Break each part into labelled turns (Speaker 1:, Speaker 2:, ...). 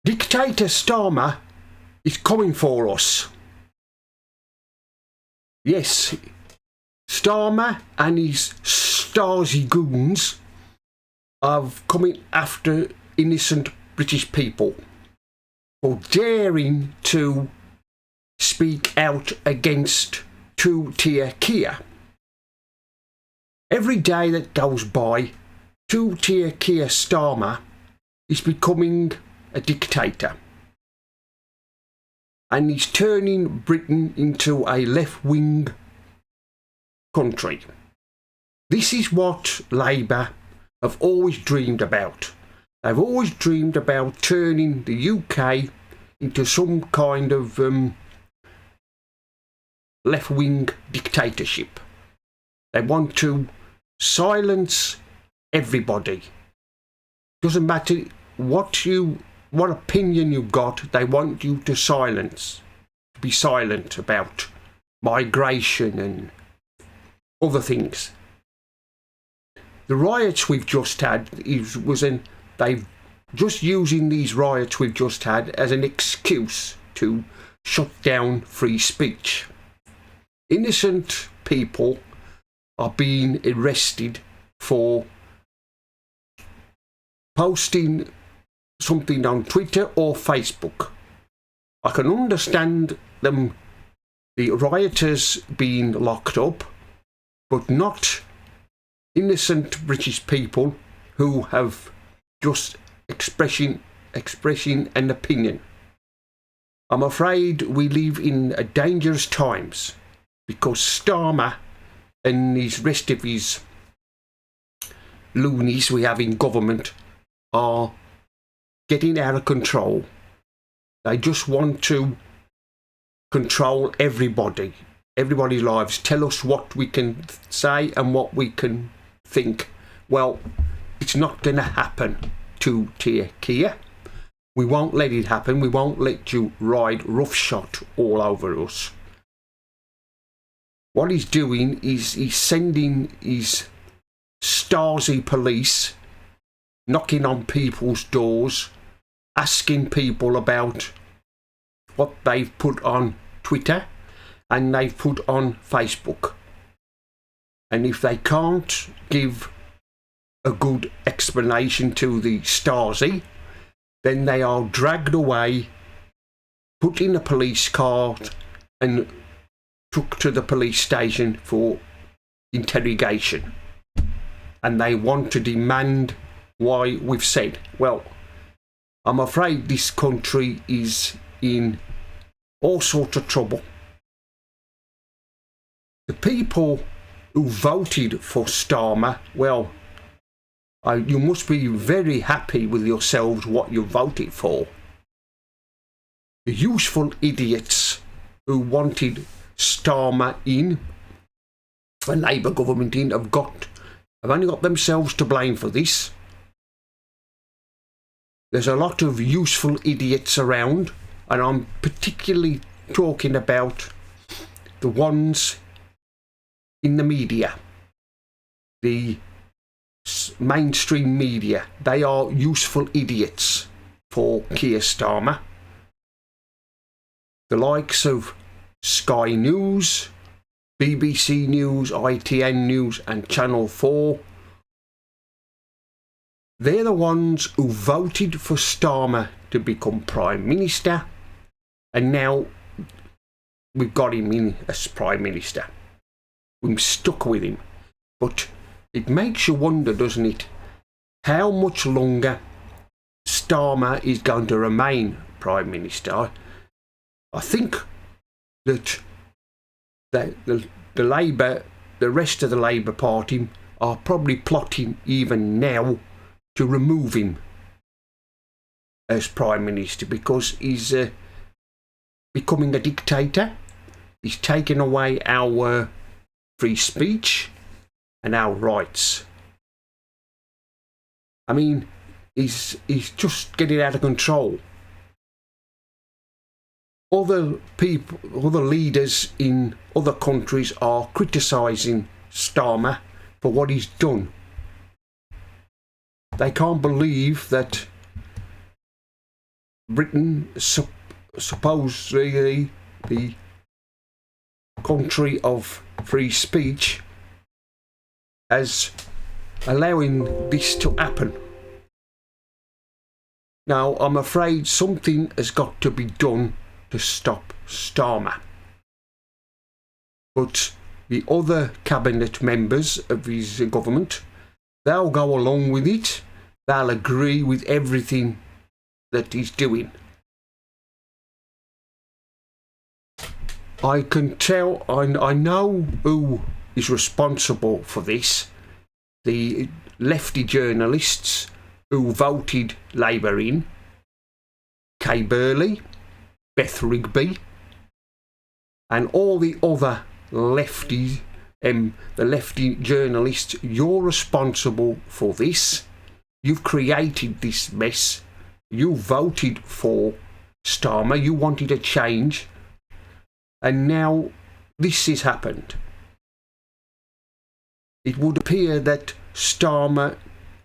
Speaker 1: Dictator Starmer is coming for us. Yes, Starmer and his Stasi goons are coming after innocent British people for daring to speak out against two-tier Keir. Every day that goes by, two-tier Keir Starmer is becoming a dictator. And he's turning Britain into a left-wing country. This is what Labour have always dreamed about. They've always dreamed about turning the UK into some kind of left-wing dictatorship. They want to silence everybody. Doesn't matter what opinion you've got, they want you to be silent about migration and other things. The riots we've just had they've just using these riots we've just had as an excuse to shut down free speech. Innocent people are being arrested for posting something on Twitter or Facebook. I can understand the rioters being locked up, but not innocent British people who have just expressing an opinion. I'm afraid we live in dangerous times because Starmer and the rest of his loonies we have in government are getting out of control. They just want to control everybody's lives, tell us what we can say and what we can think. Well, it's not going to happen to Tier Keir. We won't let it happen. We won't let you ride roughshod all over us. What he's doing is he's sending his Stasi police knocking on people's doors, asking people about what they've put on Twitter and they've put on Facebook. And if they can't give a good explanation to the Stasi, then they are dragged away, put in a police car and took to the police station for interrogation. And they want to demand why we've said. Well, I'm afraid this country is in all sorts of trouble. The people who voted for Starmer, well, you must be very happy with yourselves what you voted for. The useful idiots who wanted Starmer in, a Labour government in, have only got themselves to blame for this. There's a lot of useful idiots around, and I'm particularly talking about the ones in the media, the mainstream media. They are useful idiots for Keir Starmer. The likes of Sky News, BBC News, ITN News and Channel 4. They're the ones who voted for Starmer to become Prime Minister, and now we've got him in as Prime Minister. We're stuck with him. But it makes you wonder, doesn't it, how much longer Starmer is going to remain Prime Minister. I think that the rest of the Labour Party are probably plotting even now to remove him as Prime Minister because he's becoming a dictator. He's taking away our free speech and our rights. I mean, he's just getting out of control. Other leaders in other countries are criticising Starmer for what he's done. They can't believe that Britain, supposedly the country of free speech, as allowing this to happen. Now, I'm afraid something has got to be done to stop Starmer. But the other cabinet members of his government, they'll go along with it. They'll agree with everything that he's doing. I can tell, I know who is responsible for this. The lefty journalists who voted Labour in, Kay Burley, Beth Rigby, and all the other lefty journalists. You're responsible for this. You've created this mess. You voted for Starmer. You wanted a change. And now this has happened. It would appear that Starmer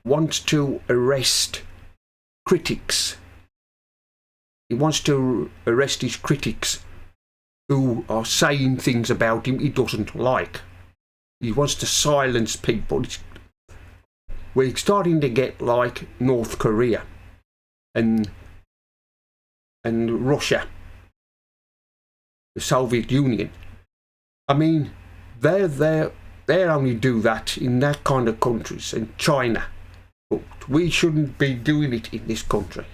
Speaker 1: wants to arrest critics. He wants to arrest his critics who are saying things about him he doesn't like. He wants to silence people. We're starting to get like North Korea and Russia, the Soviet Union. I mean, they only do that in that kind of countries, and China. But we shouldn't be doing it in this country.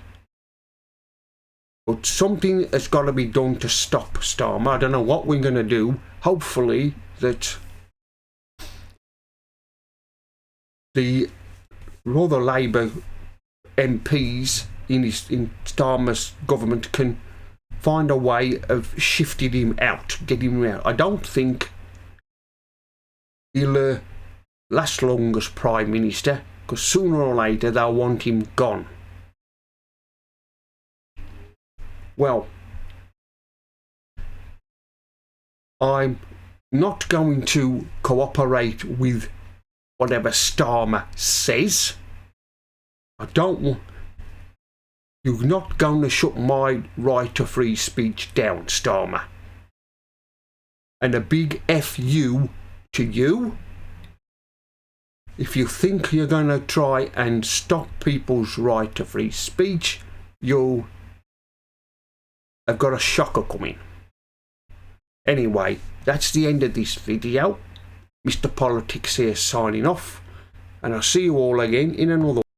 Speaker 1: But something has got to be done to stop Starmer. I don't know what we're going to do. Hopefully that the other Labour MPs in Starmer's government can find a way of shifting him out, getting him out. I don't think he'll last long as Prime Minister, because sooner or later they'll want him gone. Well, I'm not going to cooperate with whatever Starmer says. I don't want... You're not going to shut my right to free speech down, Starmer. And a big F-U to you. If you think you're going to try and stop people's right to free speech, you have got a shocker coming. Anyway, that's the end of this video. Mr. Politics here signing off, and I'll see you all again in another